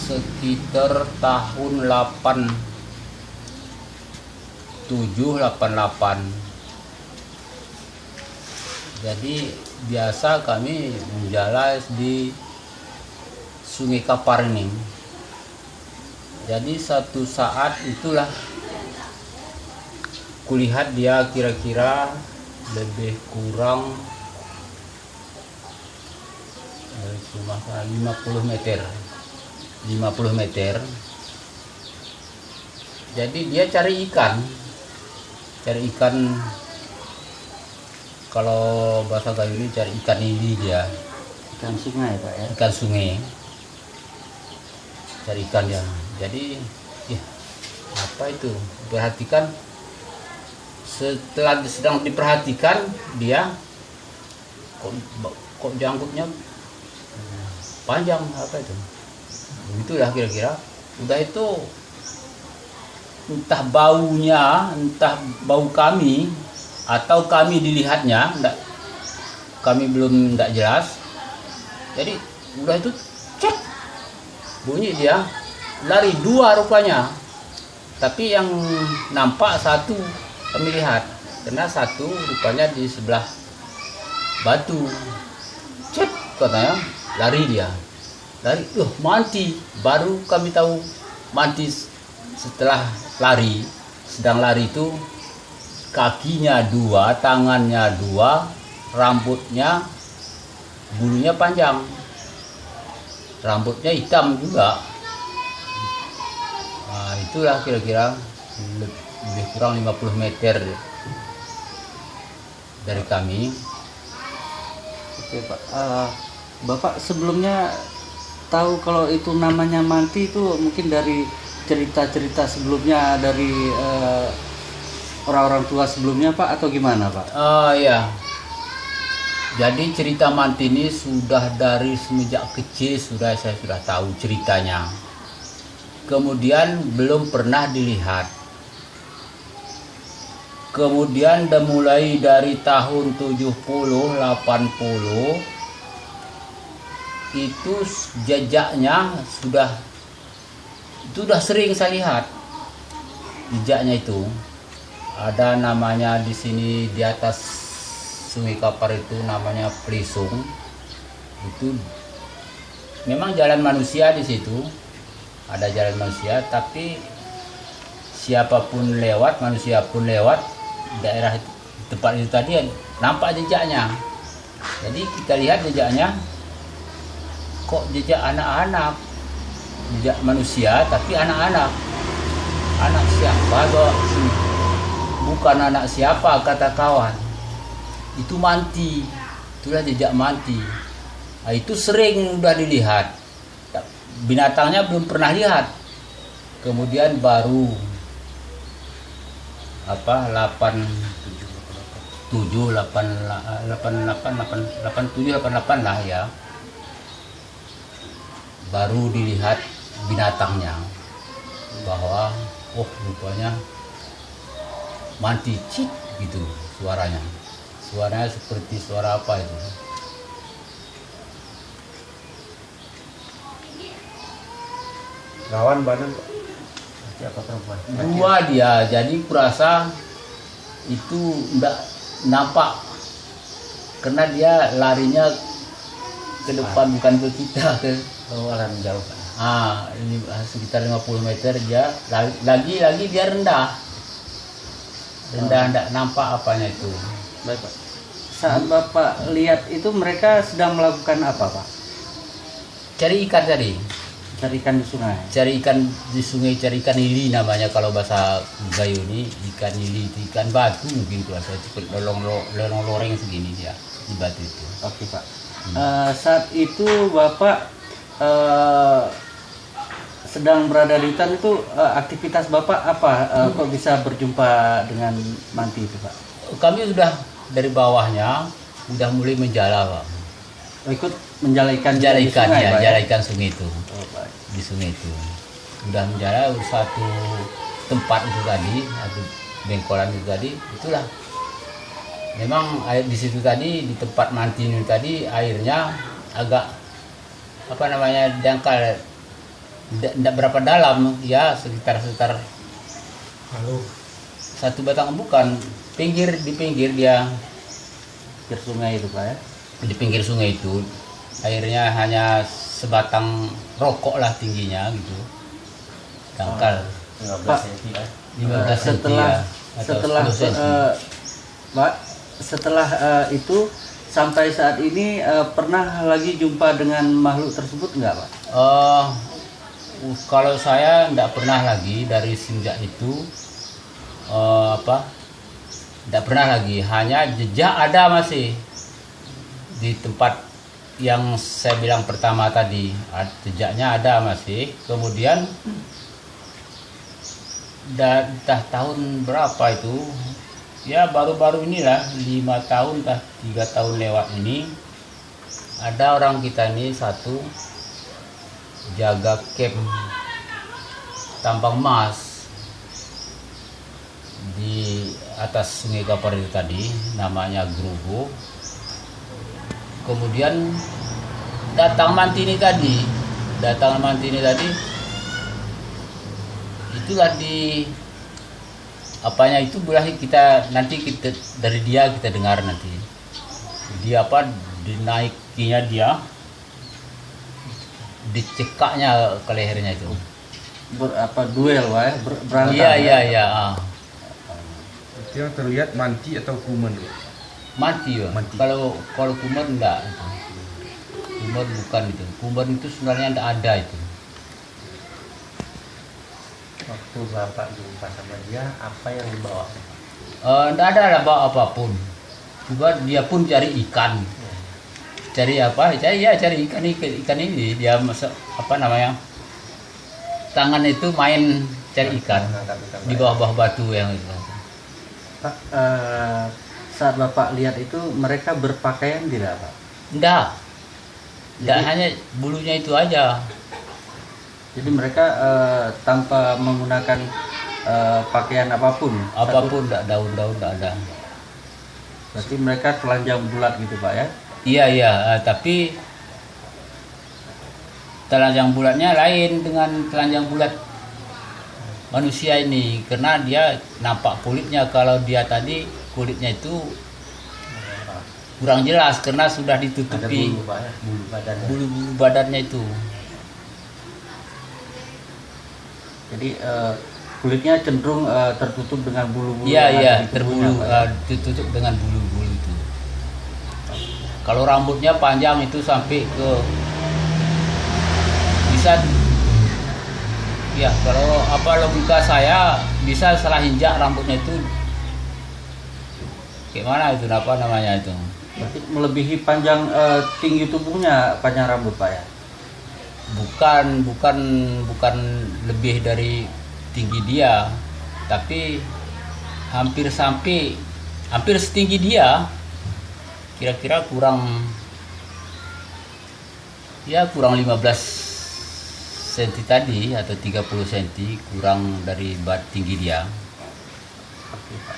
sekitar tahun 87-88. Jadi biasa kami menjala di Sungai Kaparning. Jadi satu saat itulah kulihat dia kira-kira lebih kurang cuma 50 meter. Jadi dia cari ikan. Kalau bahasa Gayo ini cari ikan lili dia. Ikan sungai Pak ya? Ikan sungai. Cari ikan dia. Jadi apa itu? Perhatikan. Setelah sedang diperhatikan dia kok janggutnya panjang apa itu? Begitulah kira-kira. Udah itu entah bau kami atau kami dilihatnya, kami belum jelas. Jadi udah itu cek bunyi dia lari dua rupanya, tapi yang nampak satu kami lihat karena satu rupanya di sebelah batu. Cek katanya lari dia. Lari, mati. Baru kami tahu mati setelah lari. Sedang lari itu kakinya dua, tangannya dua, rambutnya, bulunya panjang. Rambutnya hitam juga. Nah, itulah kira-kira lebih kurang 50 meter dari kami. Oke Pak, Bapak sebelumnya tahu kalau itu namanya manti itu mungkin dari cerita-cerita sebelumnya dari orang-orang tua sebelumnya Pak, atau gimana Pak? Iya. Jadi cerita manti ini sudah dari semenjak kecil saya sudah tahu ceritanya. Kemudian belum pernah dilihat. Kemudian mulai dari tahun 70-80 itu jejaknya sudah sering saya lihat. Jejaknya itu ada namanya di sini di atas Sungai Kapar itu namanya Pelisung. Itu memang jalan manusia di situ. Ada jalan manusia, tapi siapapun lewat, manusia pun lewat daerah tempat itu tadi nampak jejaknya. Jadi kita lihat jejaknya, kok jejak anak-anak, jejak manusia tapi anak-anak. Anak siapa bawa sini? Bukan anak siapa kata kawan. Itu manti, itulah jejak manti. Nah, itu sering udah dilihat. Binatangnya belum pernah lihat. Kemudian baru 87-88 lah ya, baru dilihat binatangnya, bahwa rupanya manti cit gitu suaranya seperti suara apa itu. Lawan badan siapa perempuan? Dua dia, jadi kurasa itu enggak nampak karena dia larinya ke depan, bukan ke kita, ke lari jauh. ini sekitar 50 meter dia lagi dia rendah enggak nampak apanya itu. Baik Pak. Saat Bapak lihat itu mereka sedang melakukan apa Pak? Cari ikan tadi. Cari ikan di sungai. Cari ikan di sungai, cari ikan lili namanya kalau bahasa Gayo ini. Ikan lili itu ikan batu mungkin kuasa cepat loreng segini dia di batu itu. Oke Pak. Saat itu Bapak sedang berada di hutan itu, aktivitas Bapak apa? Kok bisa berjumpa dengan manti itu Pak? Kami sudah dari bawahnya udah mulai menjala Pak. Ikut menjala ikan sungai itu. Di sungai itu udah menjala satu tempat itu tadi, atau bengkolan itu tadi. Itulah memang air di situ tadi, di tempat manti ini tadi airnya agak dangkal, Tidak berapa dalam, ya sekitar Halo. satu batang, bukan di pinggir dia, Ke sungai itu Pak ya. di pinggir sungai itu airnya hanya sebatang rokok lah tingginya gitu, dangkal 15 Pak, cm lah. 15 cm setelah ya, atau 10 cm. Pak, setelah itu sampai saat ini pernah lagi jumpa dengan makhluk tersebut nggak Pak? Kalau saya tidak pernah lagi dari semenjak itu, tidak pernah lagi, hanya jejak ada masih di tempat yang saya bilang pertama tadi, jejaknya ada masih. Kemudian dah tahun berapa itu, ya baru-baru inilah 5 tahun 3 tahun lewat ini, ada orang kita ini satu jaga camp tambang emas di atas Sungai Kampar itu tadi, namanya Grubo. Kemudian datang Mantini tadi, itulah di apanya itu boleh kita dari dia kita dengar nanti. Dia dinaikinya dia, dicekaknya ke lehernya itu. Duel Pak ya, berantem. Iya. Itu yang terlihat manti atau kuman, Bro? Mati ya. Mati. Kalau kuman enggak itu. Kuman bukan itu. Kuman itu sebenarnya enggak ada itu. Waktu Bapak jumpa sama dia, apa yang dibawa? Enggak ada lah bawa apapun. Juga dia pun cari ikan. Cari apa? Cari ikan ini. Dia tangan itu main cari ikan di bawah batu yang itu. Pak, saat Bapak lihat itu mereka berpakaian tidak Pak? Enggak. Jadi- Hanya bulunya itu aja. Jadi mereka tanpa menggunakan pakaian apapun. Apapun enggak, daun-daun enggak ada. Berarti mereka telanjang bulat gitu Pak ya? Iya, tapi telanjang bulatnya lain dengan telanjang bulat manusia ini, karena dia nampak kulitnya. Kalau dia tadi kulitnya itu kurang jelas karena sudah Ada ditutupi bulu, Pak ya? Bulu badannya. bulu-bulu badannya itu. Jadi kulitnya cenderung tertutup dengan bulu-bulu. Iya, yang ada di tubuhnya, terbulu, Pak ya? ditutup dengan bulu-bulu itu. Kalau rambutnya panjang itu sampai ke bisa, ya kalau logika saya bisa salah injak rambutnya itu gimana itu namanya itu. Berarti melebihi panjang tinggi tubuhnya panjang rambut Pak ya? Bukan lebih dari tinggi dia, tapi hampir setinggi dia, kira-kira kurang 15 cm tadi atau 30 cm kurang dari tinggi dia. Oke Pak.